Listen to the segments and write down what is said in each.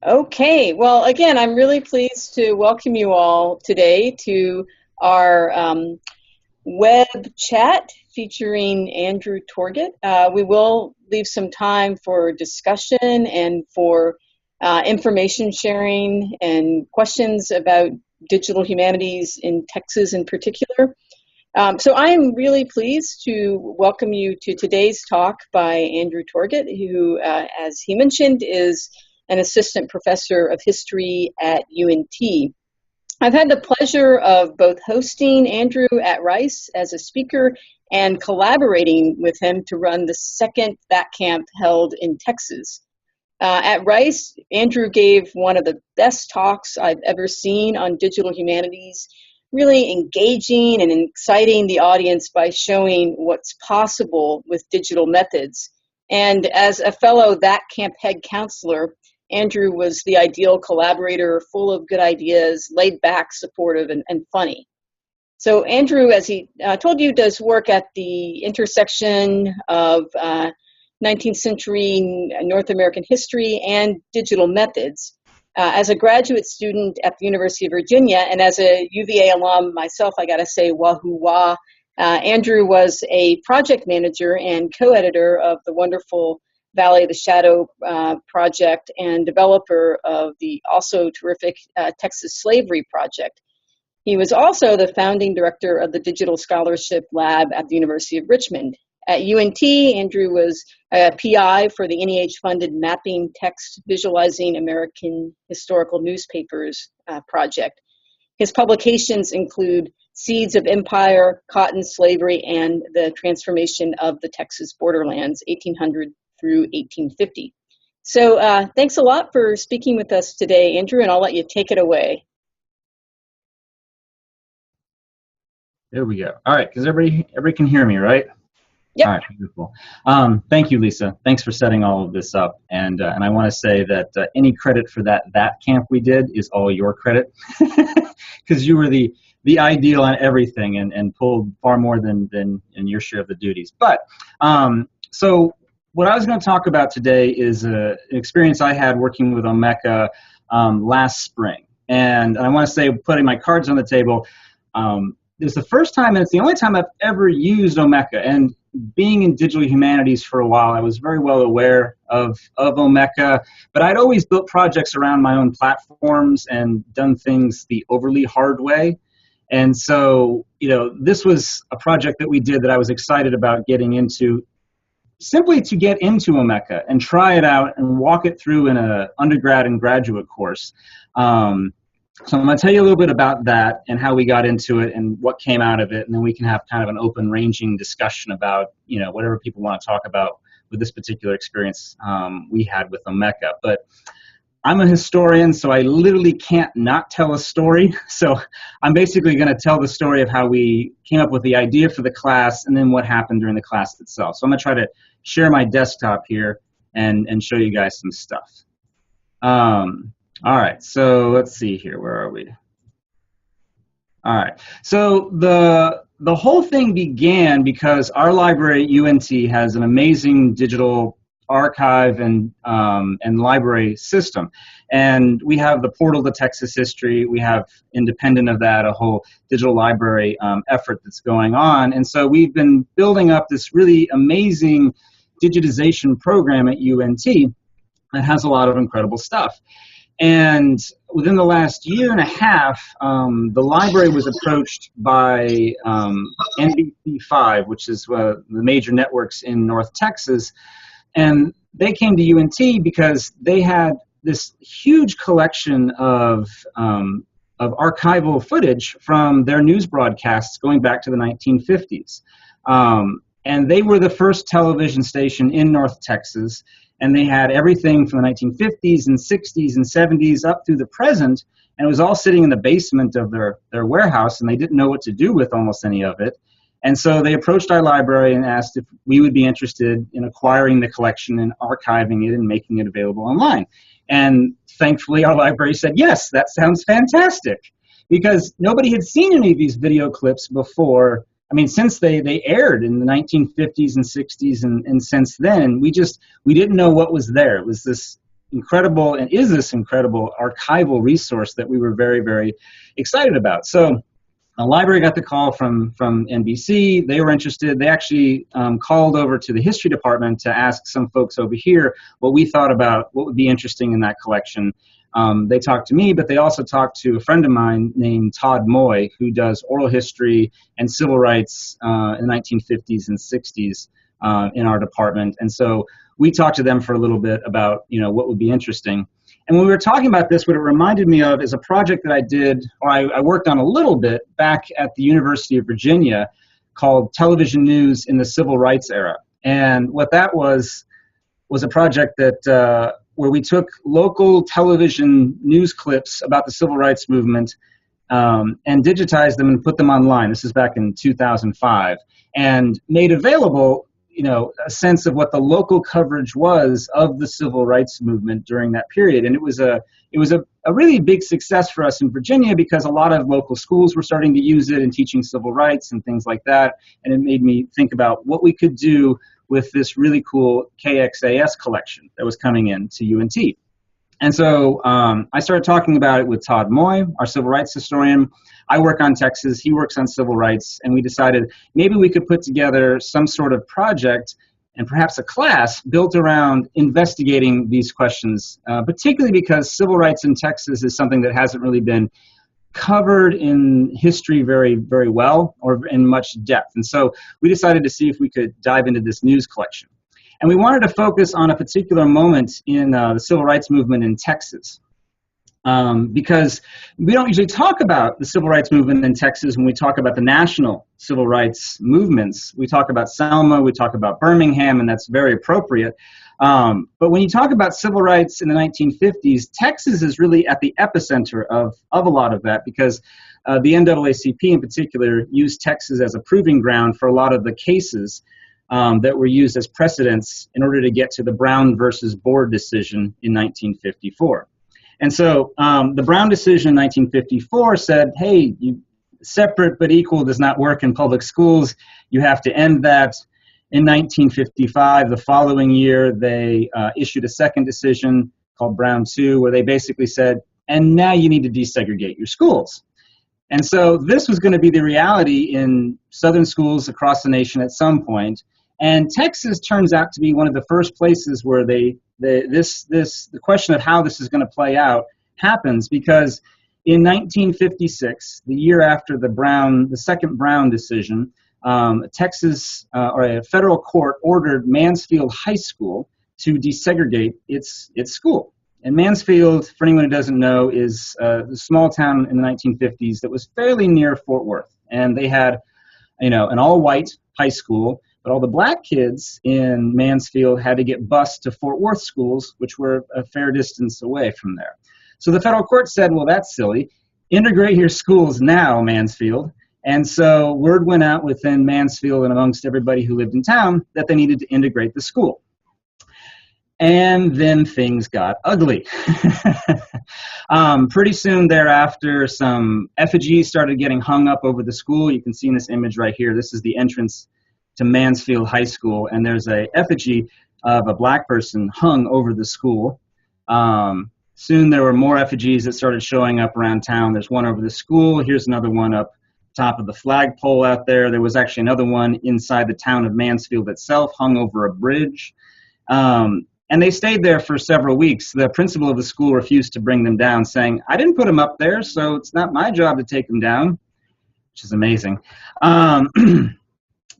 Okay, well, again, I'm really pleased to welcome you all today to our web chat featuring Andrew Torget. We will leave some time for discussion and for information sharing and questions about digital humanities in Texas in particular. So I'm really pleased to welcome you to today's talk by Andrew Torget, who, as he mentioned, is an assistant professor of history at UNT. I've had the pleasure of both hosting Andrew at Rice as a speaker and collaborating with him to run the second THAT camp held in Texas. At Rice, Andrew gave one of the best talks I've ever seen on digital humanities, really engaging and exciting the audience by showing what's possible with digital methods. And as a fellow THAT camp head counselor, Andrew was the ideal collaborator, full of good ideas, laid back, supportive, and funny. So Andrew, as he told you, does work at the intersection of 19th century North American history and digital methods. As a graduate student at the University of Virginia and as a UVA alum myself, I gotta say, wahoo wah, Andrew was a project manager and co-editor of the wonderful Valley of the Shadow project and developer of the also terrific Texas Slavery Project. He was also the founding director of the Digital Scholarship Lab at the University of Richmond. At UNT, Andrew was a PI for the NEH-funded Mapping Text Visualizing American Historical Newspapers project. His publications include Seeds of Empire, Cotton Slavery, and the Transformation of the Texas Borderlands, 1800 through 1850. So thanks a lot for speaking with us today, Andrew, and I'll let you take it away. There we go. All right, because everybody can hear me, right? Yep. All right, beautiful. Thank you, Lisa. Thanks for setting all of this up. And I want to say that any credit for that camp we did is all your credit, because you were the ideal on everything and pulled far more than in your share of the duties. But so what I was going to talk about today is an experience I had working with Omeka last spring. And I want to say, putting my cards on the table, it's the first time and it's the only time I've ever used Omeka. And being in digital humanities for a while, I was very well aware of Omeka, but I'd always built projects around my own platforms and done things the overly hard way. And so, this was a project that we did that I was excited about getting into, simply to get into Omeka and try it out and walk it through in an undergrad and graduate course. So I'm going to tell you a little bit about that and how we got into it and what came out of it, and then we can have kind of an open-ranging discussion about, whatever people want to talk about with this particular experience we had with Omeka. But I'm a historian, so I literally can't not tell a story. So I'm basically going to tell the story of how we came up with the idea for the class and then what happened during the class itself. So I'm going to try to share my desktop here and show you guys some stuff. All right, so let's see here. Where are we? All right, so the whole thing began because our library at UNT has an amazing digital archive and library system. And we have the portal to Texas history. We have, independent of that, a whole digital library effort that's going on. And so we've been building up this really amazing digitization program at UNT that has a lot of incredible stuff. And within the last year and a half, the library was approached by NBC5, which is the major networks in North Texas, and they came to UNT because they had this huge collection of archival footage from their news broadcasts going back to the 1950s. And they were the first television station in North Texas. And they had everything from the 1950s and 60s and 70s up through the present, and it was all sitting in the basement of their warehouse, and they didn't know what to do with almost any of it. And so they approached our library and asked if we would be interested in acquiring the collection and archiving it and making it available online. And thankfully, our library said, yes, that sounds fantastic, because nobody had seen any of these video clips before. I mean, since they aired in the 1950s and 60s and since then, we didn't know what was there. It was this incredible and is this incredible archival resource that we were very, very excited about. So the library got the call from NBC. They were interested. They actually called over to the history department to ask some folks over here what we thought about what would be interesting in that collection. They talked to me, but they also talked to a friend of mine named Todd Moy, who does oral history and civil rights in the 1950s and 60s in our department. And so we talked to them for a little bit about, what would be interesting. And when we were talking about this, what it reminded me of is a project that I did, or I worked on a little bit back at the University of Virginia called Television News in the Civil Rights Era. And what that was a project that where we took local television news clips about the civil rights movement and digitized them and put them online. This is back in 2005, and made available a sense of what the local coverage was of the civil rights movement during that period. And it was a really big success for us in Virginia because a lot of local schools were starting to use it in teaching civil rights and things like that. And it made me think about what we could do with this really cool TxDHC collection that was coming into UNT. And so I started talking about it with Todd Moy, our civil rights historian. I work on Texas, he works on civil rights, and we decided maybe we could put together some sort of project and perhaps a class built around investigating these questions, particularly because civil rights in Texas is something that hasn't really been covered in history very, very well or in much depth. And so we decided to see if we could dive into this news collection. And we wanted to focus on a particular moment in the civil rights movement in Texas. Because we don't usually talk about the civil rights movement in Texas when we talk about the national civil rights movements. We talk about Selma, we talk about Birmingham, and that's very appropriate. But when you talk about civil rights in the 1950s, Texas is really at the epicenter of a lot of that because the NAACP in particular used Texas as a proving ground for a lot of the cases that were used as precedents in order to get to the Brown versus Board decision in 1954. And so the Brown decision in 1954 said, hey, separate but equal does not work in public schools. You have to end that. In 1955, the following year, they issued a second decision called Brown 2, where they basically said, and now you need to desegregate your schools. And so this was going to be the reality in southern schools across the nation at some point. And Texas turns out to be one of the first places where the question of how this is going to play out happens, because in 1956, the year after the second Brown decision, Texas or a federal court ordered Mansfield High School to desegregate its school. And Mansfield, for anyone who doesn't know, is a small town in the 1950s that was fairly near Fort Worth. And they had, an all-white high school, but all the black kids in Mansfield had to get bused to Fort Worth schools, which were a fair distance away from there. So the federal court said, well, that's silly. Integrate your schools now, Mansfield. And so word went out within Mansfield and amongst everybody who lived in town that they needed to integrate the school. And then things got ugly. Pretty soon thereafter, some effigies started getting hung up over the school. You can see in this image right here, this is the entrance to Mansfield High School, and there's a effigy of a black person hung over the school. Soon there were more effigies that started showing up around town. There's one over the school. Here's another one up top of the flagpole out there. There was actually another one inside the town of Mansfield itself, hung over a bridge. And they stayed there for several weeks. The principal of the school refused to bring them down, saying, I didn't put them up there, so it's not my job to take them down, which is amazing.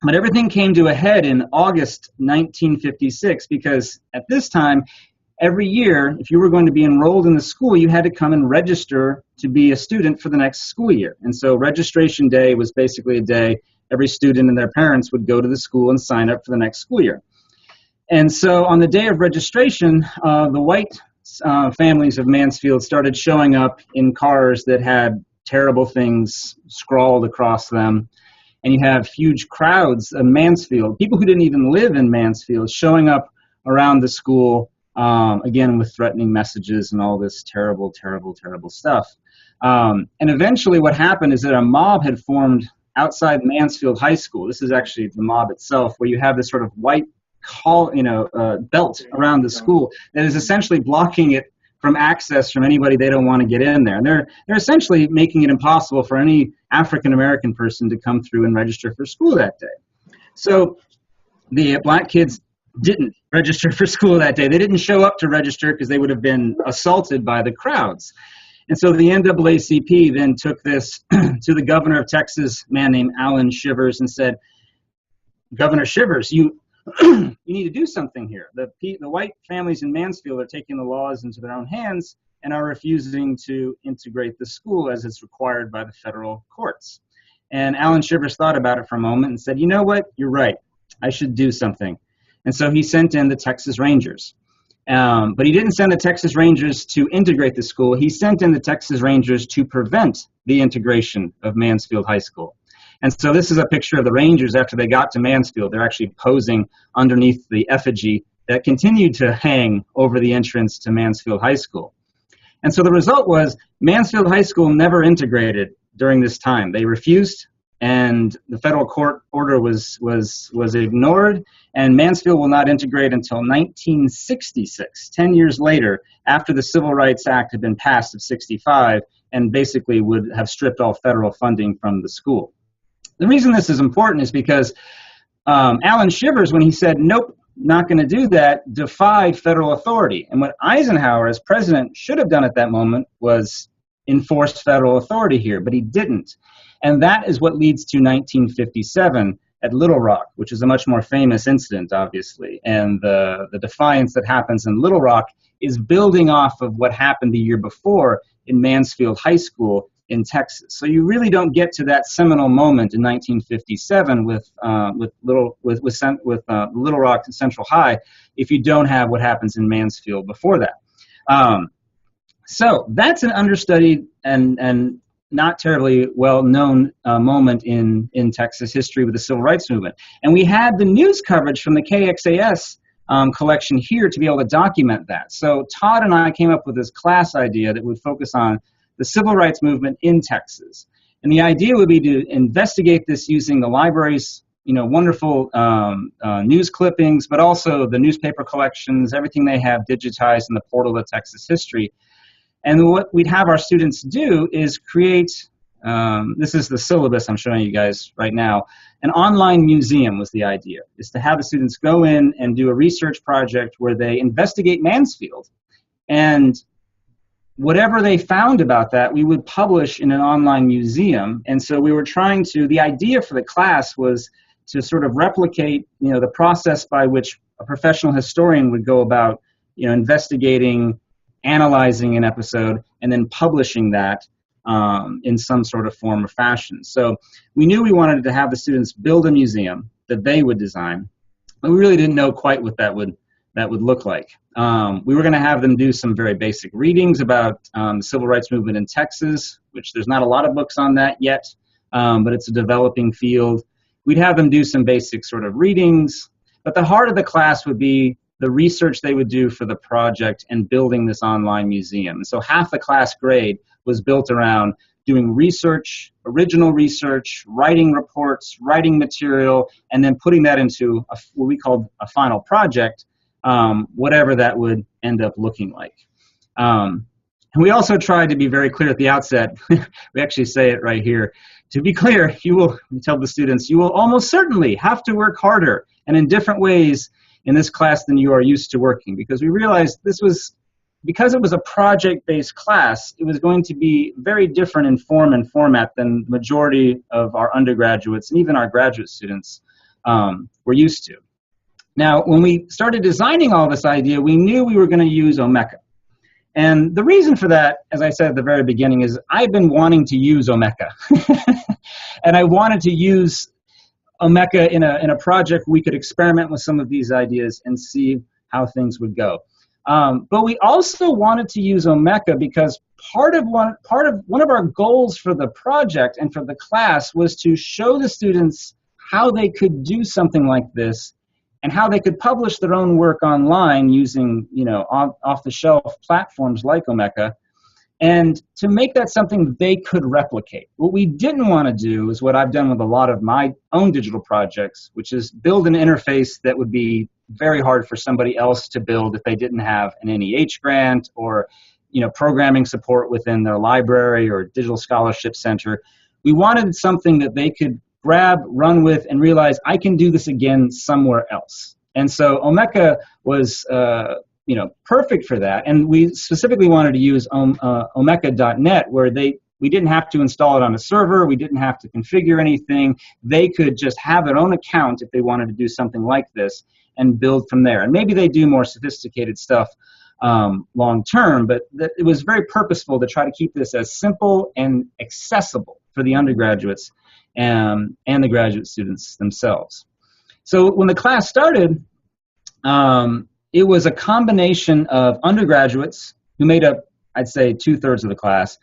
But everything came to a head in August 1956, because at this time, every year, if you were going to be enrolled in the school, you had to come and register to be a student for the next school year. And so registration day was basically a day every student and their parents would go to the school and sign up for the next school year. And so on the day of registration, the white families of Mansfield started showing up in cars that had terrible things scrawled across them. And you have huge crowds of Mansfield, people who didn't even live in Mansfield, showing up around the school, again, with threatening messages and all this terrible, terrible, terrible stuff. And eventually what happened is that a mob had formed outside Mansfield High School. This is actually the mob itself, where you have this sort of white belt around the school that is essentially blocking it from access from anybody they don't want to get in there. And they're essentially making it impossible for any African-American person to come through and register for school that day. So the black kids didn't register for school that day. They didn't show up to register because they would have been assaulted by the crowds. And so the NAACP then took this to the governor of Texas, a man named Alan Shivers, and said, Governor Shivers, you need to do something here. The white families in Mansfield are taking the laws into their own hands and are refusing to integrate the school as it's required by the federal courts. And Alan Shivers thought about it for a moment and said, you know what, you're right, I should do something. And so he sent in the Texas Rangers. But he didn't send the Texas Rangers to integrate the school. He sent in the Texas Rangers to prevent the integration of Mansfield High School. And so this is a picture of the Rangers after they got to Mansfield. They're actually posing underneath the effigy that continued to hang over the entrance to Mansfield High School. And so the result was Mansfield High School never integrated during this time. They refused, and the federal court order was ignored, and Mansfield will not integrate until 1966, 10 years later, after the Civil Rights Act had been passed of 65 and basically would have stripped all federal funding from the school. The reason this is important is because Alan Shivers, when he said, nope, not going to do that, defied federal authority. And what Eisenhower, as president, should have done at that moment was enforce federal authority here, but he didn't. And that is what leads to 1957 at Little Rock, which is a much more famous incident, obviously. And the defiance that happens in Little Rock is building off of what happened the year before in Mansfield High School in Texas. So you really don't get to that seminal moment in 1957 with Little Rock and Central High if you don't have what happens in Mansfield before that. So that's an understudied and not terribly well-known moment in Texas history with the Civil Rights Movement. And we had the news coverage from the TxDHC collection here to be able to document that. So Todd and I came up with this class idea that would focus on the Civil Rights Movement in Texas. And the idea would be to investigate this using the library's wonderful news clippings, but also the newspaper collections, everything they have digitized in the portal of Texas history. And what we'd have our students do is create, this is the syllabus I'm showing you guys right now, an online museum was the idea, is to have the students go in and do a research project where they investigate Mansfield. And whatever they found about that, we would publish in an online museum. And so we were trying to, the idea for the class was to sort of replicate, the process by which a professional historian would go about, investigating, analyzing an episode, and then publishing that in some sort of form or fashion. So we knew we wanted to have the students build a museum that they would design, but we really didn't know quite what that would look like. We were going to have them do some very basic readings about the Civil Rights Movement in Texas, which there's not a lot of books on that yet, but it's a developing field. We'd have them do some basic sort of readings, but the heart of the class would be the research they would do for the project and building this online museum. And so half the class grade was built around doing research, original research, writing reports, writing material, and then putting that into what we called a final project, whatever that would end up looking like. And we also tried to be very clear at the outset. We actually say it right here. To be clear, we tell the students, you will almost certainly have to work harder and in different ways in this class than you are used to working, because we realized because it was a project-based class, it was going to be very different in form and format than the majority of our undergraduates and even our graduate students were used to. Now, when we started designing all this idea, we knew we were going to use Omeka. And the reason for that, as I said at the very beginning, is I've been wanting to use Omeka. And I wanted to use Omeka in a project we could experiment with some of these ideas and see how things would go. But we also wanted to use Omeka because one of our goals for the project and for the class was to show the students how they could do something like this and how they could publish their own work online using, off-the-shelf platforms like Omeka, and to make that something they could replicate. What we didn't want to do is what I've done with a lot of my own digital projects, which is build an interface that would be very hard for somebody else to build if they didn't have an NEH grant or, programming support within their library or digital scholarship center. We wanted something that they could grab, run with, and realize, I can do this again somewhere else. And so Omeka was, perfect for that. And we specifically wanted to use Omeka.net, where we didn't have to install it on a server. We didn't have to configure anything. They could just have their own account if they wanted to do something like this and build from there. And maybe they do more sophisticated stuff long term, but it was very purposeful to try to keep this as simple and accessible for the undergraduates and the graduate students themselves. So when the class started, it was a combination of undergraduates who made up, I'd say, 2/3 of the class,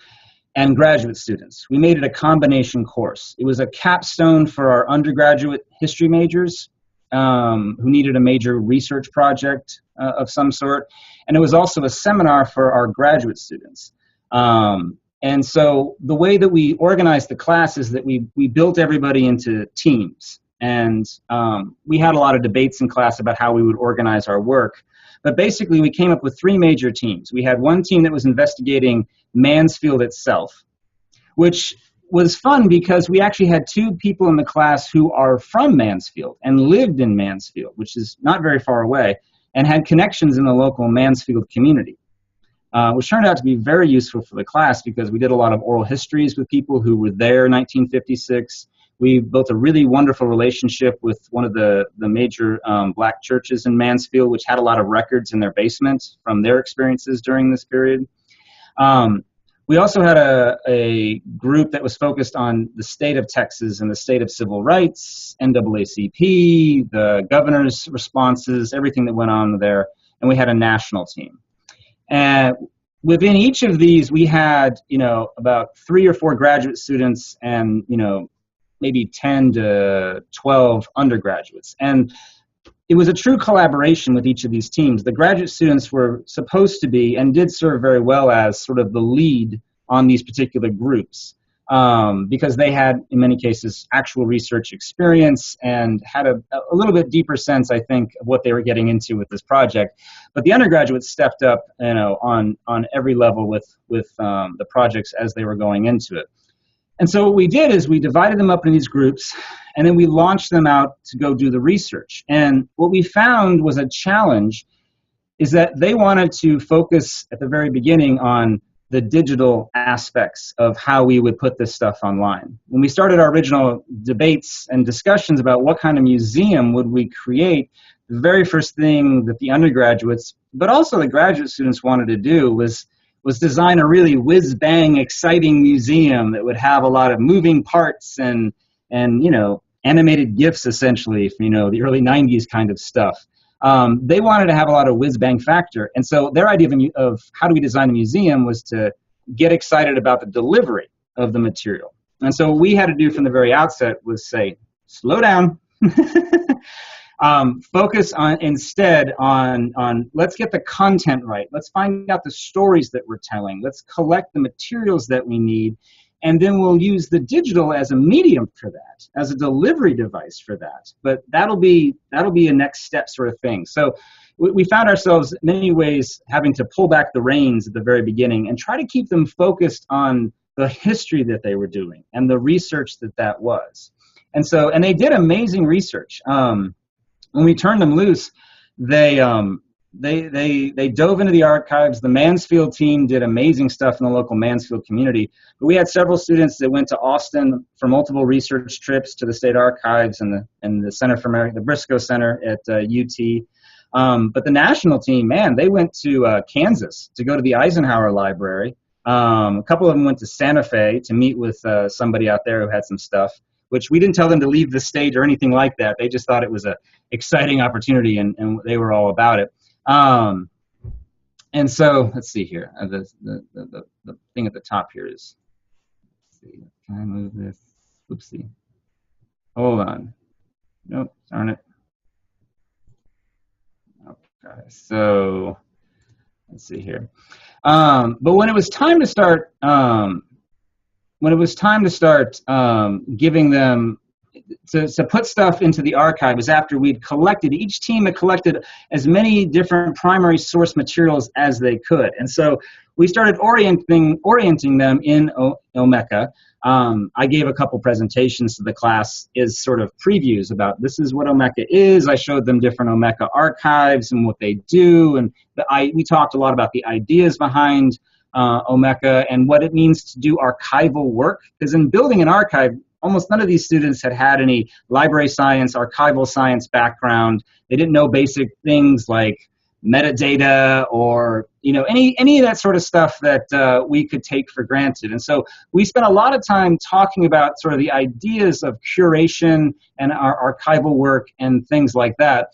and graduate students. We made it a combination course. It was a capstone for our undergraduate history majors who needed a major research project of some sort, and it was also a seminar for our graduate students. And so the way that we organized the class is that we built everybody into teams. And we had a lot of debates in class about how we would organize our work. But basically, we came up with 3 major teams. We had one team that was investigating Mansfield itself, which was fun because we actually had 2 people in the class who are from Mansfield and lived in Mansfield, which is not very far away, and had connections in the local Mansfield community, which turned out to be very useful for the class because we did a lot of oral histories with people who were there in 1956. We built a really wonderful relationship with one of the major black churches in Mansfield, which had a lot of records in their basement from their experiences during this period. We also had a group that was focused on the state of Texas and the state of civil rights, NAACP, the governor's responses, everything that went on there, and we had a national team. And within each of these, we had, about 3 or 4 graduate students and, maybe 10 to 12 undergraduates. And it was a true collaboration with each of these teams. The graduate students were supposed to be and did serve very well as sort of the lead on these particular groups because they had, in many cases, actual research experience and had a little bit deeper sense, I think, of what they were getting into with this project. But the undergraduates stepped up, on every level with the projects as they were going into it. And so what we did is we divided them up in these groups, and then we launched them out to go do the research. And what we found was a challenge is that they wanted to focus at the very beginning on the digital aspects of how we would put this stuff online. When we started our original debates and discussions about what kind of museum would we create, the very first thing that the undergraduates, but also the graduate students wanted to do was design a really whiz-bang, exciting museum that would have a lot of moving parts and animated GIFs, essentially, from, the early 90s kind of stuff. They wanted to have a lot of whiz-bang factor. And so their idea of how do we design a museum was to get excited about the delivery of the material. And so what we had to do from the very outset was say, slow down. Focus instead on let's get the content right. Let's find out the stories that we're telling. Let's collect the materials that we need, and then we'll use the digital as a medium for that, as a delivery device for that. But that'll be a next step sort of thing. So we found ourselves in many ways having to pull back the reins at the very beginning and try to keep them focused on the history that they were doing and the research that was. And they did amazing research. When we turned them loose, they dove into the archives. The Mansfield team did amazing stuff in the local Mansfield community. But we had several students that went to Austin for multiple research trips to the state archives and the Center for the Briscoe Center at UT. But the national team, man, they went to Kansas to go to the Eisenhower Library. A couple of them went to Santa Fe to meet with somebody out there who had some stuff, which we didn't tell them to leave the stage or anything like that. They just thought it was an exciting opportunity, and they were all about it. And so, let's see here. The thing at the top here is, let's see, can I move this? Oopsie. Hold on. Nope, darn it. Okay, so let's see here. But when it was time to start giving them to put stuff into the archive is after we'd collected, each team had collected as many different primary source materials as they could. And so we started orienting them in Omeka. I gave a couple presentations to the class as sort of previews about this is what Omeka is. I showed them different Omeka archives and what they do. And we talked a lot about the ideas behind Omeka and what it means to do archival work. Because in building an archive, almost none of these students had any library science, archival science background. They didn't know basic things like metadata or any of that sort of stuff that we could take for granted. And so we spent a lot of time talking about sort of the ideas of curation and our archival work and things like that.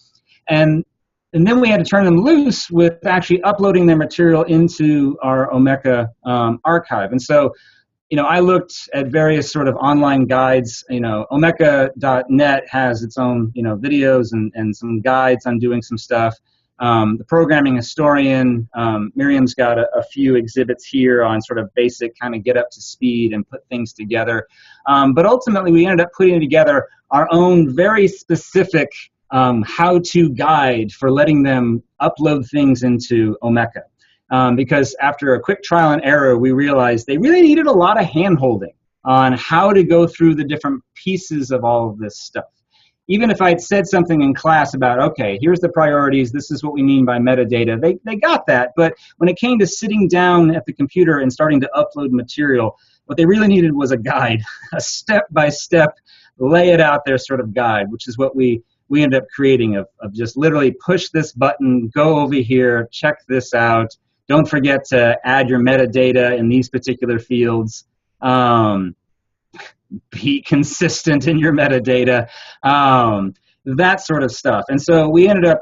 And then we had to turn them loose with actually uploading their material into our Omeka archive. And so I looked at various sort of online guides. Omeka.net has its own, videos and some guides on doing some stuff. The programming historian, Miriam's got a few exhibits here on sort of basic kind of get up to speed and put things together. But ultimately, we ended up putting together our own very specific how-to guide for letting them upload things into Omeka. Because after a quick trial and error, we realized they really needed a lot of hand-holding on how to go through the different pieces of all of this stuff. Even if I'd said something in class about, okay, here's the priorities, this is what we mean by metadata, they got that. But when it came to sitting down at the computer and starting to upload material, what they really needed was a guide, a step-by-step, lay it out there sort of guide, which is what we ended up creating of just literally push this button, go over here, check this out. Don't forget to add your metadata in these particular fields. Be consistent in your metadata, that sort of stuff. And so we ended up,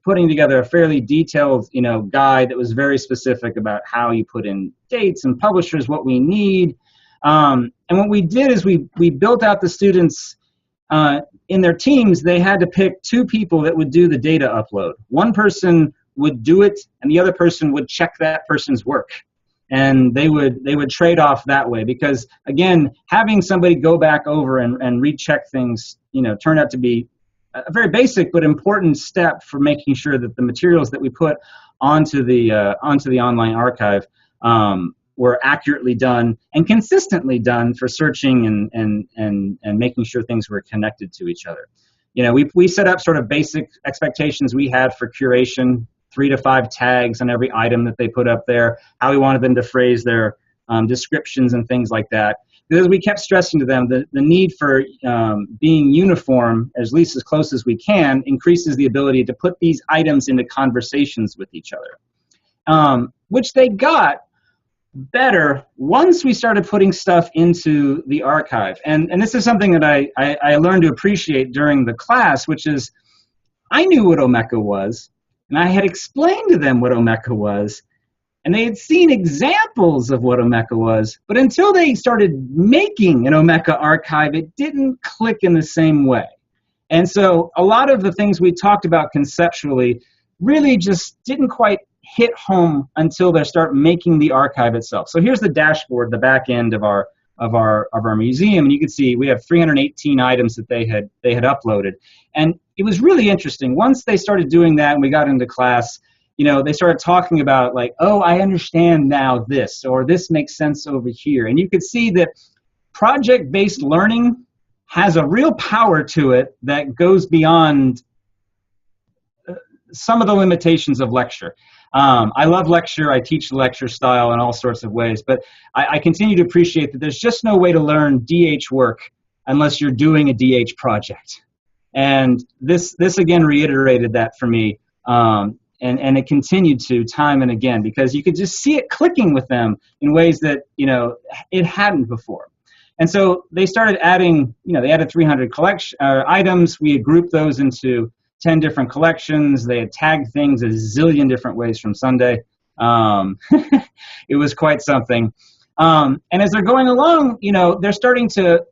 putting together a fairly detailed, guide that was very specific about how you put in dates and publishers, what we need. And what we did is we built out the students in their teams. They had to pick two people that would do the data upload. One person would do it, and the other person would check that person's work. And they would trade off that way because, again, having somebody go back over and recheck things, turned out to be a very basic but important step for making sure that the materials that we put onto the online archive were accurately done and consistently done for searching and making sure things were connected to each other. We set up sort of basic expectations we had for curation. 3 to 5 tags on every item that they put up there, how we wanted them to phrase their descriptions and things like that. Because we kept stressing to them the need for being uniform, at least as close as we can, increases the ability to put these items into conversations with each other, which they got better once we started putting stuff into the archive. And this is something that I learned to appreciate during the class, which is I knew what Omeka was. And I had explained to them what Omeka was, and they had seen examples of what Omeka was, but until they started making an Omeka archive, it didn't click in the same way. And so a lot of the things we talked about conceptually really just didn't quite hit home until they start making the archive itself. So here's the dashboard, the back end of our museum, and you can see we have 318 items that they had uploaded. And it was really interesting. Once they started doing that and we got into class, they started talking about like, oh, I understand now this, or this makes sense over here. And you could see that project-based learning has a real power to it that goes beyond some of the limitations of lecture. I love lecture. I teach the lecture style in all sorts of ways, but I continue to appreciate that there's just no way to learn DH work unless you're doing a DH project. And this again reiterated that for me, and it continued to time and again, because you could just see it clicking with them in ways that it hadn't before. And so they started adding, they added 300 items. We had grouped those into 10 different collections. They had tagged things a zillion different ways from Sunday. It was quite something. And as they're going along, they're starting to,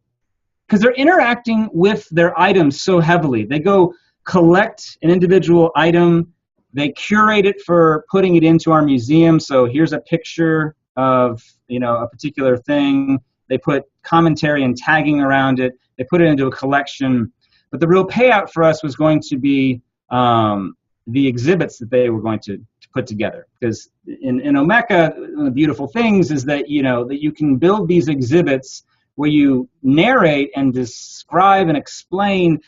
because they're interacting with their items so heavily. They go collect an individual item. They curate it for putting it into our museum. So here's a picture of, a particular thing. they put commentary and tagging around it, they put it into a collection. But the real payout for us was going to be the exhibits that they were going to put together. Because in Omeka, one of the beautiful things is that, that you can build these exhibits where you narrate and describe and explain,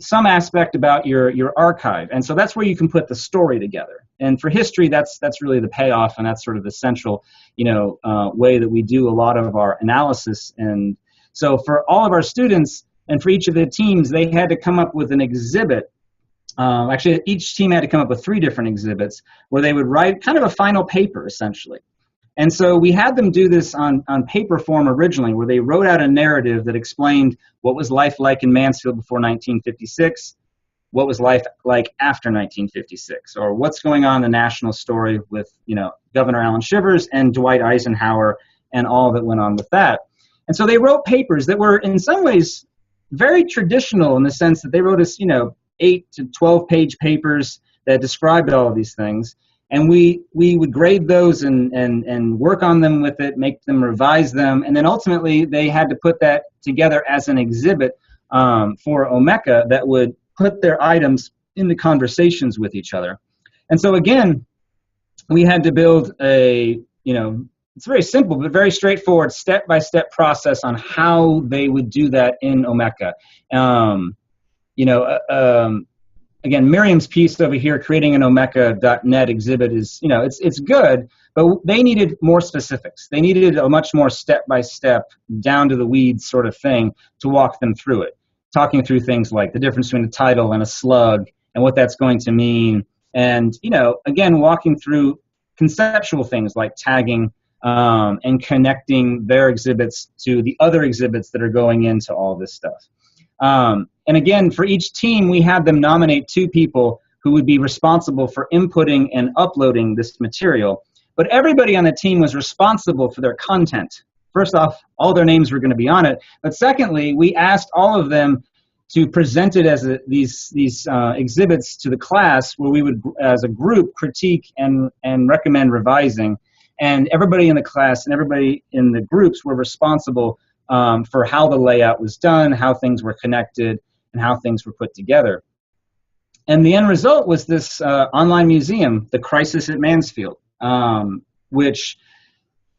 some aspect about your archive. And so that's where you can put the story together. And for history, that's really the payoff, and that's sort of the central, way that we do a lot of our analysis. And so for all of our students and for each of the teams, they had to come up with an exhibit. Actually, each team had to come up with 3 different exhibits where they would write kind of a final paper, essentially. And so we had them do this on paper form originally, where they wrote out a narrative that explained what was life like in Mansfield before 1956, what was life like after 1956, or what's going on in the national story with, Governor Allen Shivers and Dwight Eisenhower and all that went on with that. And so they wrote papers that were in some ways very traditional in the sense that they wrote us, 8 to 12 page papers that described all of these things. And we would grade those and work on them with it, make them revise them. And then ultimately they had to put that together as an exhibit for Omeka that would put their items into conversations with each other. And so again, we had to build it's very simple, but very straightforward step-by-step process on how they would do that in Omeka. Again, Miriam's piece over here, creating an Omeka.net exhibit is, it's good, but they needed more specifics. They needed a much more step-by-step, down-to-the-weeds sort of thing to walk them through it, talking through things like the difference between a title and a slug and what that's going to mean. And, again, walking through conceptual things like tagging and connecting their exhibits to the other exhibits that are going into all this stuff. And again, for each team, we had them nominate 2 people who would be responsible for inputting and uploading this material. But everybody on the team was responsible for their content. First off, all their names were going to be on it. But secondly, we asked all of them to present it as these exhibits to the class, where we would, as a group, critique and recommend revising. And everybody in the class and everybody in the groups were responsible for how the layout was done, how things were connected, and how things were put together. And the end result was this online museum, The Crisis at Mansfield, which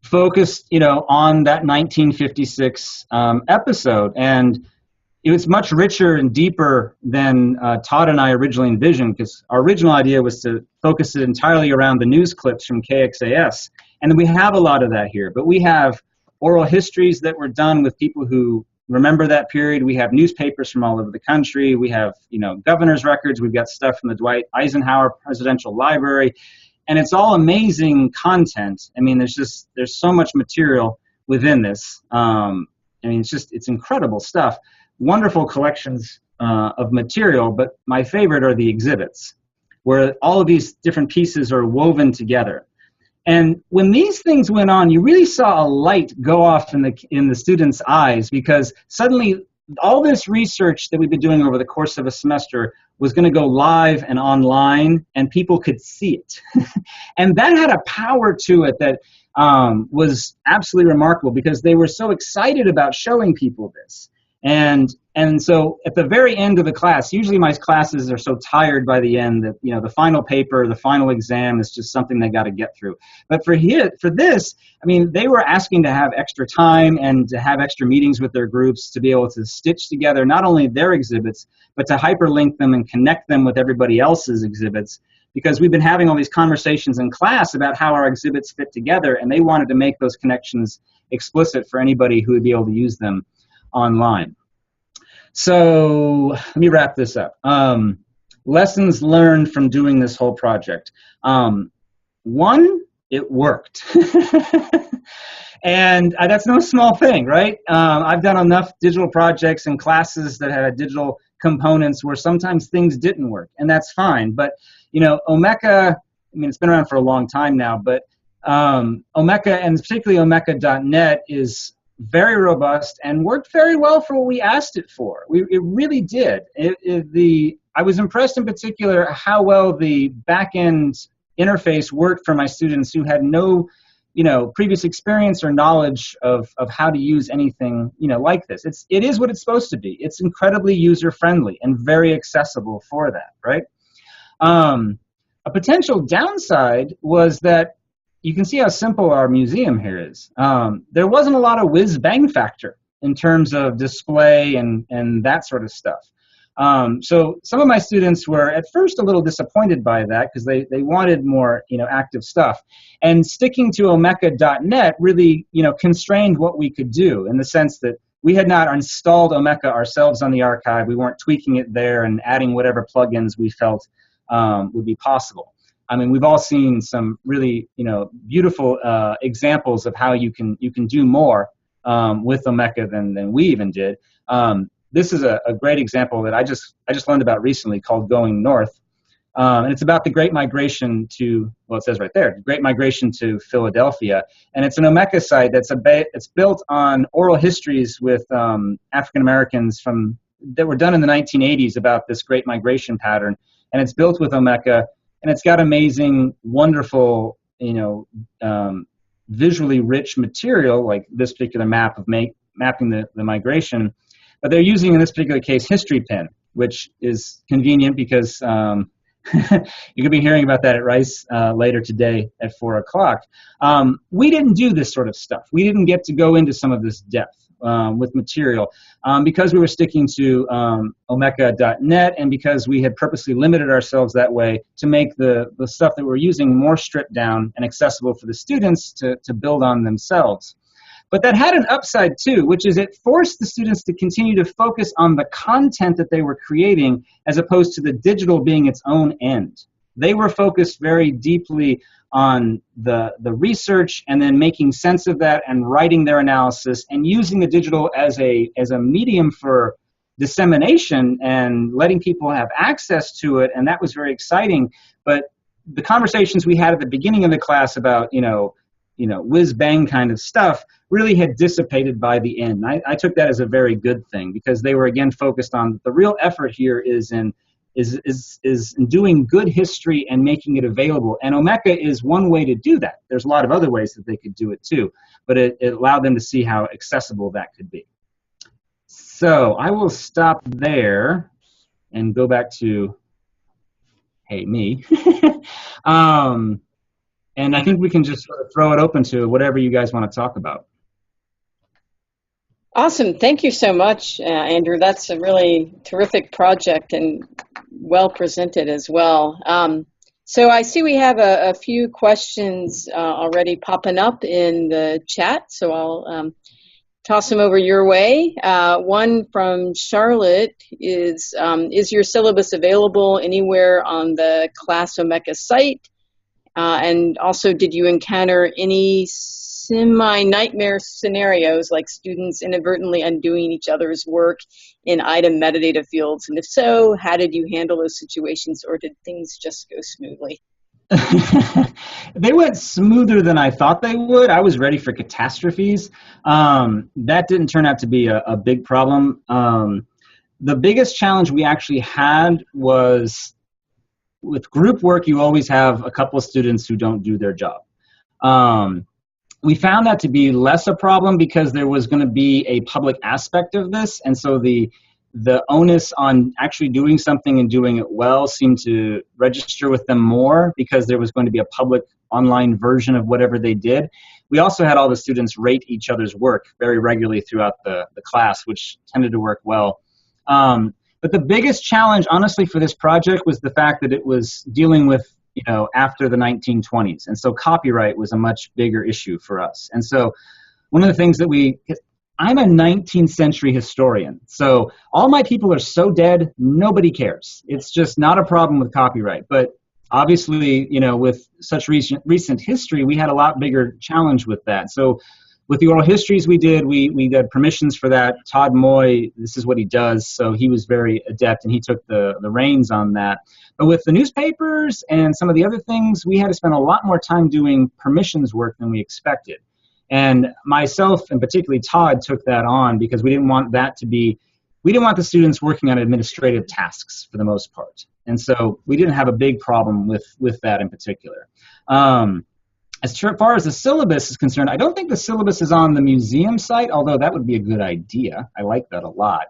focused, on that 1956 episode. And it was much richer and deeper than Todd and I originally envisioned, because our original idea was to focus it entirely around the news clips from KXAS. And we have a lot of that here, but we have oral histories that were done with people who remember that period. We have newspapers from all over the country. We have, governor's records. We've got stuff from the Dwight Eisenhower Presidential Library. And it's all amazing content. I mean, there's so much material within this. It's incredible stuff. Wonderful collections of material, but my favorite are the exhibits, where all of these different pieces are woven together. And when these things went on, you really saw a light go off in the students' eyes, because suddenly all this research that we've been doing over the course of a semester was going to go live and online, and people could see it. And that had a power to it that was absolutely remarkable, because they were so excited about showing people this. And so at the very end of the class, usually my classes are so tired by the end that, the final paper, the final exam is just something they got to get through. But for this, they were asking to have extra time and to have extra meetings with their groups to be able to stitch together not only their exhibits, but to hyperlink them and connect them with everybody else's exhibits, because we've been having all these conversations in class about how our exhibits fit together, and they wanted to make those connections explicit for anybody who would be able to use them online. So let me wrap this up. Lessons learned from doing this whole project. One, it worked. And that's no small thing, right? I've done enough digital projects and classes that had digital components where sometimes things didn't work, and that's fine. But, Omeka, it's been around for a long time now, but Omeka, and particularly Omeka.net, is very robust and worked very well for what we asked it for. It really did. I was impressed in particular how well the back-end interface worked for my students who had no previous experience or knowledge of how to use anything, like this. It is what it's supposed to be. It's incredibly user-friendly and very accessible for that, right? A potential downside was that you can see how simple our museum here is. There wasn't a lot of whiz-bang factor in terms of display and that sort of stuff. So some of my students were at first a little disappointed by that because they wanted more, active stuff. And sticking to Omeka.net really, constrained what we could do in the sense that we had not installed Omeka ourselves on the archive. We weren't tweaking it there and adding whatever plugins we felt would be possible. I mean, we've all seen some really, beautiful examples of how you can do more with Omeka than we even did. This is a great example that I just learned about recently called Going North. And it's about the Great Migration to, well, it says right there, Great Migration to Philadelphia. And it's an Omeka site it's built on oral histories with African Americans that were done in the 1980s about this Great Migration pattern. And it's built with Omeka, and it's got amazing, wonderful, visually rich material, like this particular map of mapping the migration. But they're using, in this particular case, history pin, which is convenient because you're going to be hearing about that at Rice later today at 4 o'clock. We didn't do this sort of stuff. We didn't get to go into some of this depth with material because we were sticking to Omeka.net and because we had purposely limited ourselves that way to make the stuff that we're using more stripped down and accessible for the students to build on themselves. But that had an upside too, which is it forced the students to continue to focus on the content that they were creating as opposed to the digital being its own end. They were focused very deeply on the research and then making sense of that and writing their analysis and using the digital as a medium for dissemination and letting people have access to it, and that was very exciting. But the conversations we had at the beginning of the class about, whiz-bang kind of stuff really had dissipated by the end. I took that as a very good thing because they were, again, focused on the real effort here is in doing good history and making it available. And Omeka is one way to do that. There's a lot of other ways that they could do it too, but it allowed them to see how accessible that could be. So I will stop there and go back to, hey, me. And I think we can just sort of throw it open to whatever you guys want to talk about. Awesome. Thank you so much, Andrew. That's a really terrific project and well presented as well. So I see we have a few questions already popping up in the chat, so I'll toss them over your way. One from Charlotte is your syllabus available anywhere on the Class Omeka site? And also, did you encounter any semi-nightmare scenarios like students inadvertently undoing each other's work in item metadata fields? And if so, how did you handle those situations, or did things just go smoothly? They went smoother than I thought they would. I was ready for catastrophes. That didn't turn out to be a big problem. The biggest challenge we actually had was with group work, you always have a couple of students who don't do their job. We found that to be less a problem because there was going to be a public aspect of this, and so the onus on actually doing something and doing it well seemed to register with them more because there was going to be a public online version of whatever they did. We also had all the students rate each other's work very regularly throughout the class, which tended to work well. But the biggest challenge, honestly, for this project was the fact that it was dealing with, after the 1920s. And so copyright was a much bigger issue for us. And so one of the things that I'm a 19th century historian. So all my people are so dead, nobody cares. It's just not a problem with copyright. But obviously, with such recent history, we had a lot bigger challenge with that. So with the oral histories we did, we got permissions for that. Todd Moy, this is what he does, so he was very adept, and he took the reins on that. But with the newspapers and some of the other things, we had to spend a lot more time doing permissions work than we expected. And myself, and particularly Todd, took that on because we didn't want the students working on administrative tasks for the most part. And so we didn't have a big problem with that in particular. As far as the syllabus is concerned, I don't think the syllabus is on the museum site, although that would be a good idea. I like that a lot.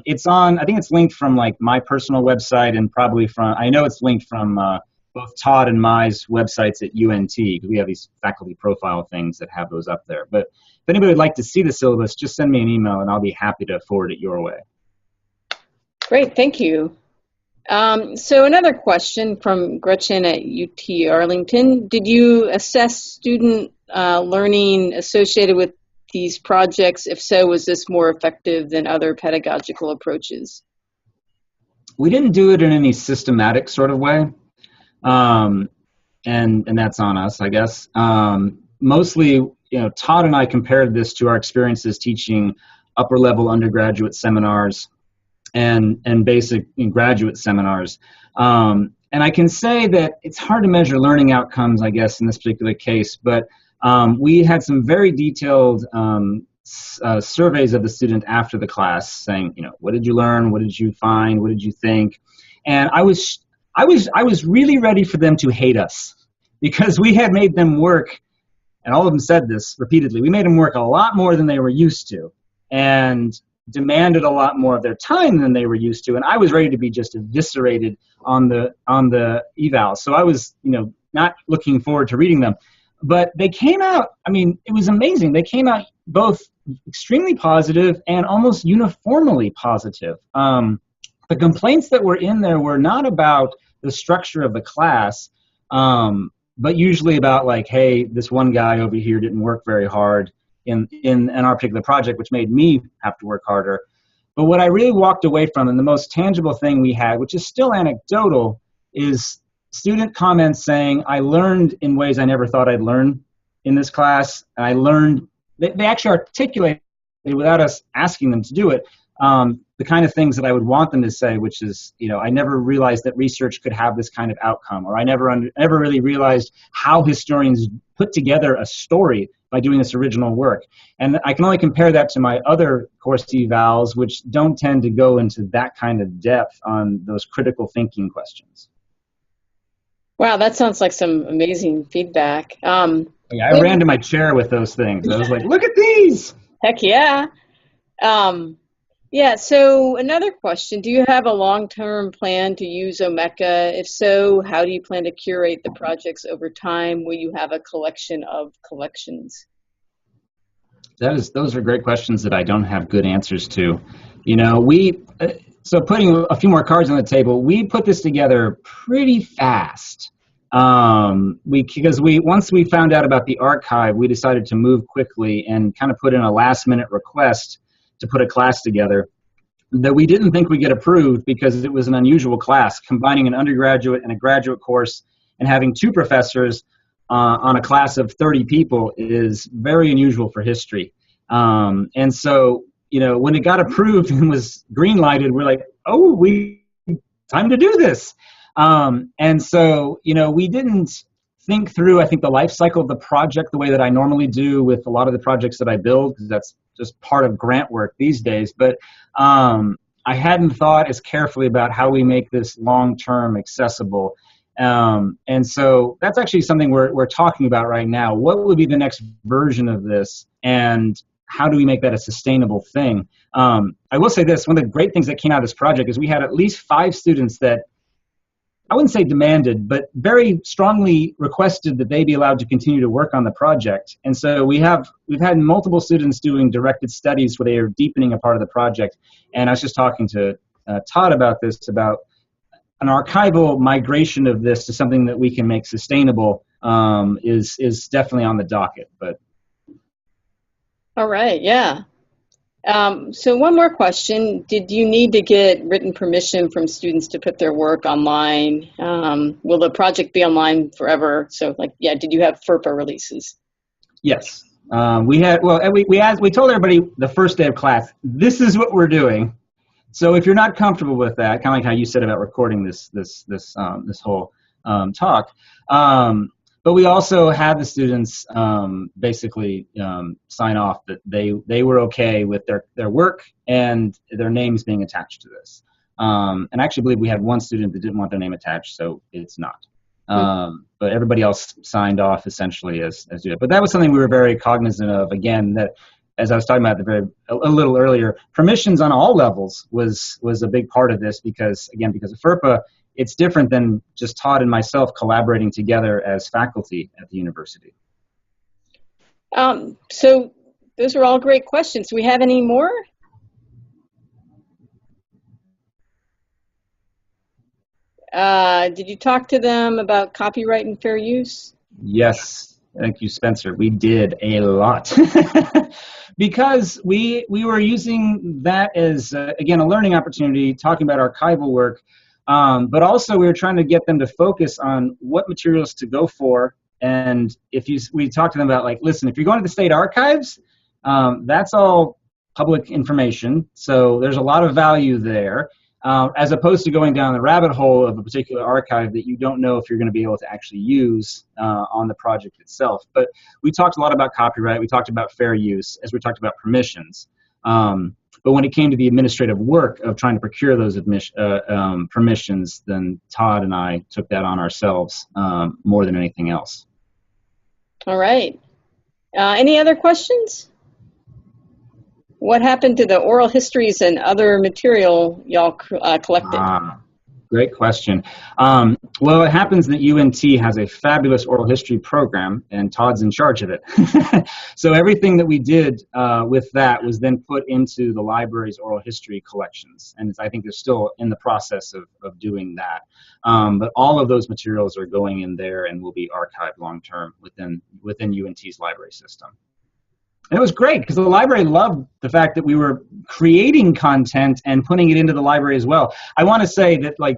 It's on, I think it's linked from like my personal website and probably from, I know it's linked from both Todd and my's websites at UNT, because we have these faculty profile things that have those up there. But if anybody would like to see the syllabus, just send me an email and I'll be happy to forward it your way. Great, thank you. So another question from Gretchen at UT Arlington. Did you assess student learning associated with these projects? If so, was this more effective than other pedagogical approaches? We didn't do it in any systematic sort of way, and that's on us, I guess. Mostly, Todd and I compared this to our experiences teaching upper-level undergraduate seminars and basic graduate seminars. And I can say that it's hard to measure learning outcomes, I guess, in this particular case, but we had some very detailed surveys of the student after the class saying, what did you learn? What did you find? What did you think? And I was really ready for them to hate us, because we had made them work, and all of them said this repeatedly, we made them work a lot more than they were used to, and demanded a lot more of their time than they were used to, and I was ready to be just eviscerated on the eval. So I was, not looking forward to reading them. But they came out, it was amazing. They came out both extremely positive and almost uniformly positive. The complaints that were in there were not about the structure of the class, but usually about like, hey, this one guy over here didn't work very hard in our particular project, which made me have to work harder. But what I really walked away from, and the most tangible thing we had, which is still anecdotal, is student comments saying, I learned in ways I never thought I'd learn in this class. And I learned, they actually articulated without us asking them to do it, the kind of things that I would want them to say, which is, I never realized that research could have this kind of outcome, or I never really realized how historians put together a story by doing this original work. And I can only compare that to my other course evals, which don't tend to go into that kind of depth on those critical thinking questions. Wow, that sounds like some amazing feedback. I ran to my chair with those things. I was like, look at these! Heck yeah. Yeah, so another question, do you have a long-term plan to use Omeka? If so, how do you plan to curate the projects over time? Will you have a collection of collections? Those are great questions that I don't have good answers to. So putting a few more cards on the table, we put this together pretty fast. Because once we found out about the archive, we decided to move quickly and kind of put in a last-minute request to put a class together that we didn't think would get approved because it was an unusual class, combining an undergraduate and a graduate course and having two professors on a class of 30 people is very unusual for history. And so, when it got approved and was green-lighted, we're like, oh, time to do this. And so, we didn't think through, I think, the life cycle of the project the way that I normally do with a lot of the projects that I build, because that's just part of grant work these days. But I hadn't thought as carefully about how we make this long-term accessible. And so that's actually something we're talking about right now. What would be the next version of this, and how do we make that a sustainable thing? I will say this, one of the great things that came out of this project is we had at least 5 students that, I wouldn't say demanded, but very strongly requested that they be allowed to continue to work on the project. And so we've had multiple students doing directed studies where they are deepening a part of the project. And I was just talking to Todd about this, about an archival migration of this to something that we can make sustainable is definitely on the docket. But all right, yeah. So one more question. Did you need to get written permission from students to put their work online? Will the project be online forever? So did you have FERPA releases? Yes. We told everybody the first day of class, this is what we're doing. So if you're not comfortable with that, kind of like how you said about recording this whole talk, but we also had the students basically sign off that they were okay with their work and their names being attached to this. And I actually believe we had one student that didn't want their name attached, so it's not. But everybody else signed off essentially as do it. But that was something we were very cognizant of. Again, that as I was talking about a little earlier, permissions on all levels was a big part of this because of FERPA, it's different than just Todd and myself collaborating together as faculty at the university. So those are all great questions. Do we have any more? Did you talk to them about copyright and fair use? Yes, thank you, Spencer. We did a lot because we were using that as, again, a learning opportunity, talking about archival work, but also we were trying to get them to focus on what materials to go for. And we talked to them about, like, listen, if you're going to the state archives, that's all public information, so there's a lot of value there. As opposed to going down the rabbit hole of a particular archive that you don't know if you're going to be able to actually use on the project itself. But we talked a lot about copyright. We talked about fair use, as we talked about permissions. But when it came to the administrative work of trying to procure those permissions, then Todd and I took that on ourselves more than anything else. All right. Any other questions? What happened to the oral histories and other material y'all collected? Great question. Well, it happens that UNT has a fabulous oral history program, and Todd's in charge of it. So everything that we did with that was then put into the library's oral history collections, and I think they're still in the process of doing that. But all of those materials are going in there and will be archived long-term within UNT's library system. And it was great because the library loved the fact that we were creating content and putting it into the library as well. I want to say that, like,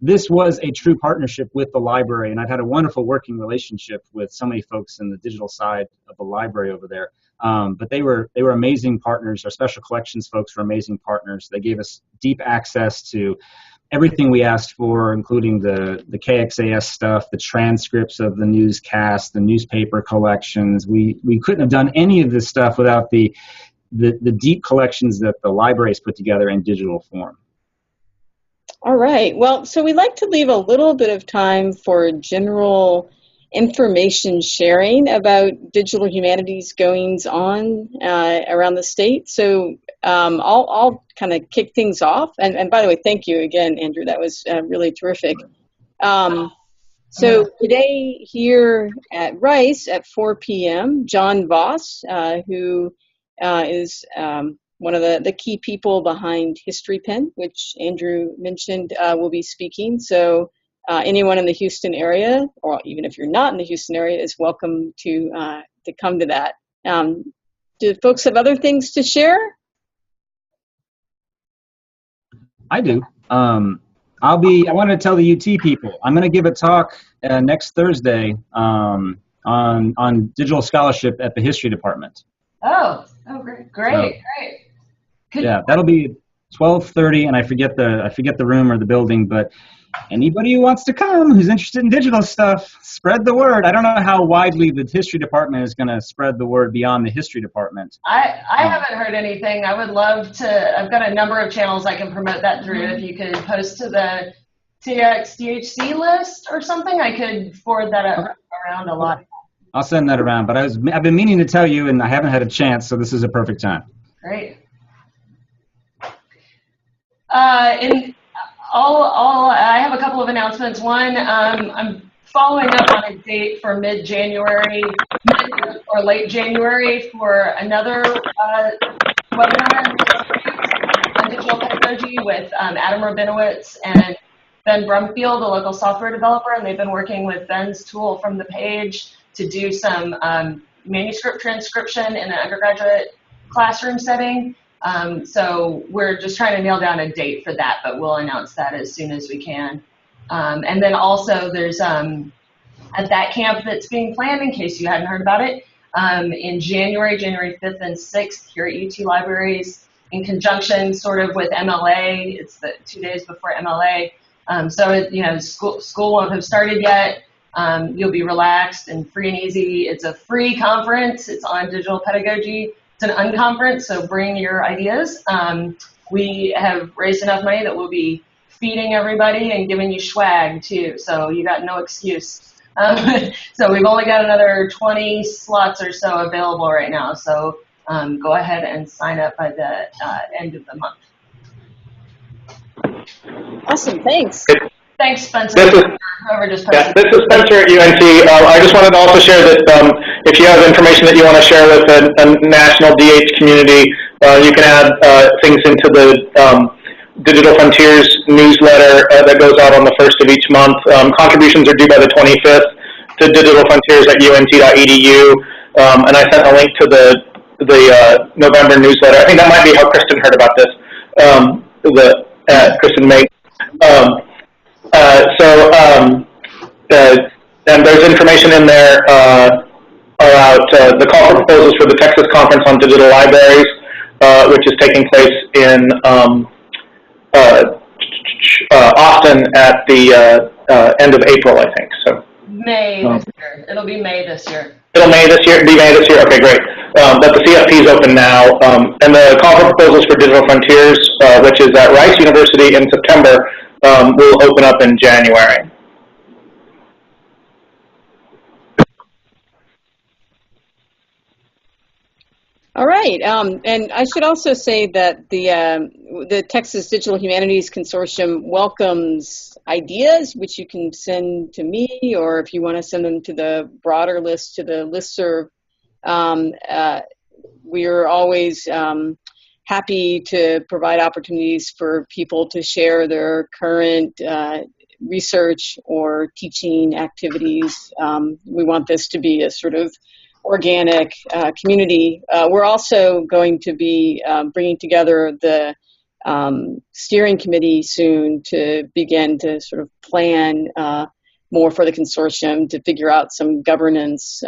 this was a true partnership with the library, and I've had a wonderful working relationship with so many folks in the digital side of the library over there. But they were amazing partners. Our special collections folks were amazing partners. They gave us deep access to everything we asked for, including the TxDHC stuff, the transcripts of the newscast, the newspaper collections. We couldn't have done any of this stuff without the deep collections that the library has put together in digital form. All right. Well, so we like to leave a little bit of time for general information sharing about digital humanities goings on around the state. So I'll kind of kick things off. And by the way, thank you again, Andrew. That was really terrific. So today here at Rice at 4 p.m., John Voss, who is one of the key people behind History Pen, which Andrew mentioned, will be speaking. So anyone in the Houston area, or even if you're not in the Houston area, is welcome to come to that. Do folks have other things to share? I do. I wanted to tell the UT people, I'm going to give a talk next Thursday on digital scholarship at the history department. Oh, great. Yeah, that'll be 12:30, and I forget the room or the building, but anybody who wants to come, who's interested in digital stuff, spread the word. I don't know how widely the history department is going to spread the word beyond the history department. I haven't heard anything. I would love to. I've got a number of channels I can promote that through. If you could post to the TxDHC list or something, I could forward that around a lot. I'll send that around, but I've been meaning to tell you, and I haven't had a chance, so this is a perfect time. Great. I have a couple of announcements. One, I'm following up on a date for mid-January or late January for another webinar on digital pedagogy with Adam Rabinowitz and Ben Brumfield, a local software developer, and they've been working with Ben's tool from the page to do some manuscript transcription in an undergraduate classroom setting. So we're just trying to nail down a date for that, but we'll announce that as soon as we can. And then also there's at that camp that's being planned, in case you hadn't heard about it, in January 5th and 6th here at UT Libraries, in conjunction sort of with MLA. It's the 2 days before MLA. So school won't have started yet. You'll be relaxed and free and easy. It's a free conference. It's on digital pedagogy. It's an unconference, so bring your ideas. We have raised enough money that we'll be feeding everybody and giving you swag too, so you got no excuse. So we've only got another 20 slots or so available right now, so go ahead and sign up by the end of the month. Awesome, thanks. Thanks, Spencer. Whoever just this is Spencer at UNC. I just wanted to also share that if you have information that you want to share with a national DH community, you can add things into the Digital Frontiers newsletter that goes out on the 1st of each month. Contributions are due by the 25th to digitalfrontiers@unt.edu, and I sent a link to the November newsletter. I think that might be how Kristen heard about this. Kristen May. And there's information in there about the call for proposals for the Texas Conference on Digital Libraries, which is taking place in Austin at the end of April, I think. So May this year. It'll be May this year. It'll be May this year. Okay, great. But the CFP is open now, and the call for proposals for Digital Frontiers, which is at Rice University in September, will open up in January. All right, and I should also say that the Texas Digital Humanities Consortium welcomes ideas, which you can send to me, or if you want to send them to the broader list, to the listserv. We are always happy to provide opportunities for people to share their current research or teaching activities. We want this to be a sort of organic community. We're also going to be bringing together the steering committee soon to begin to sort of plan more for the consortium, to figure out some governance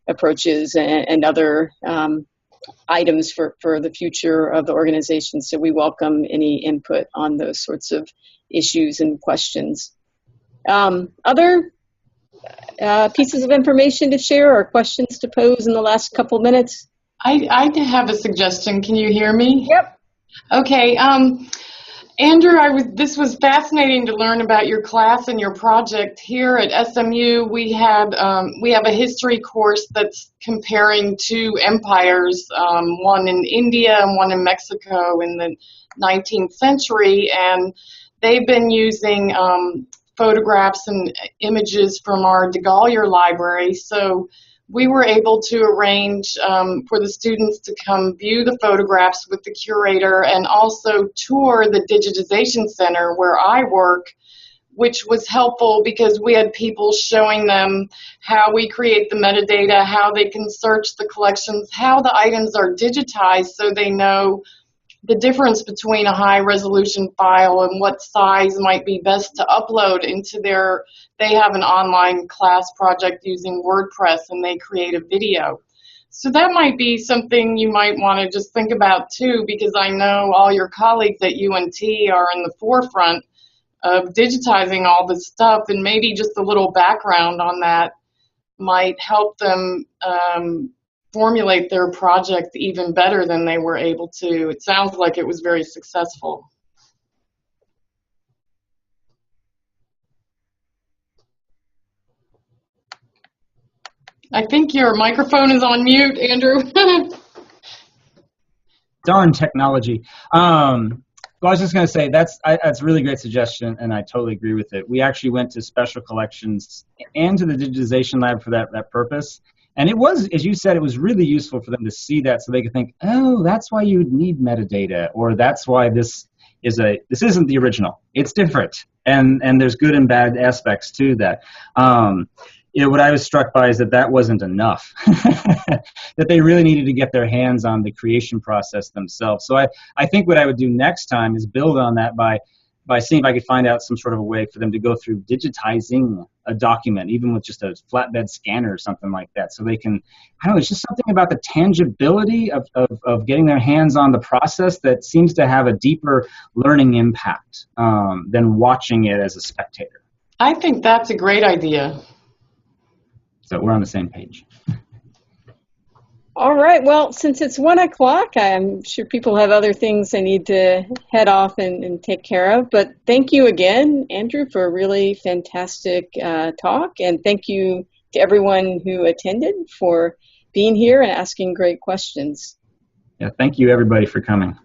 approaches and other items for the future of the organization. So we welcome any input on those sorts of issues and questions. Other pieces of information to share or questions to pose in the last couple minutes? I have a suggestion. Can you hear me? Yep. Okay. Andrew, this was fascinating to learn about your class and your project. Here at SMU, we have a history course that's comparing two empires, one in India and one in Mexico in the 19th century, and they've been using photographs and images from our DeGolyer library. So we were able to arrange for the students to come view the photographs with the curator and also tour the digitization center where I work, which was helpful because we had people showing them how we create the metadata, how they can search the collections, how the items are digitized so they know the difference between a high resolution file and what size might be best to upload into they have an online class project using WordPress and they create a video. So that might be something you might want to just think about too, because I know all your colleagues at UNT are in the forefront of digitizing all this stuff, and maybe just a little background on that might help them formulate their project even better than they were able to. It sounds like it was very successful. I think your microphone is on mute, Andrew. Darn technology. Well, I was just going to say that's a really great suggestion, and I totally agree with it. We actually went to special collections and to the digitization lab for that purpose. And it was, as you said, it was really useful for them to see that so they could think, oh, that's why you would need metadata, or that's why this isn't the original. It's different. And there's good and bad aspects to that. What I was struck by is that wasn't enough, that they really needed to get their hands on the creation process themselves. So I think what I would do next time is build on that by seeing if I could find out some sort of a way for them to go through digitizing a document, even with just a flatbed scanner or something like that. So they can, I don't know, it's just something about the tangibility of getting their hands on the process that seems to have a deeper learning impact than watching it as a spectator. I think that's a great idea. So we're on the same page. All right. Well, since it's 1 o'clock, I'm sure people have other things they need to head off and take care of. But thank you again, Andrew, for a really fantastic talk. And thank you to everyone who attended for being here and asking great questions. Yeah, thank you, everybody, for coming.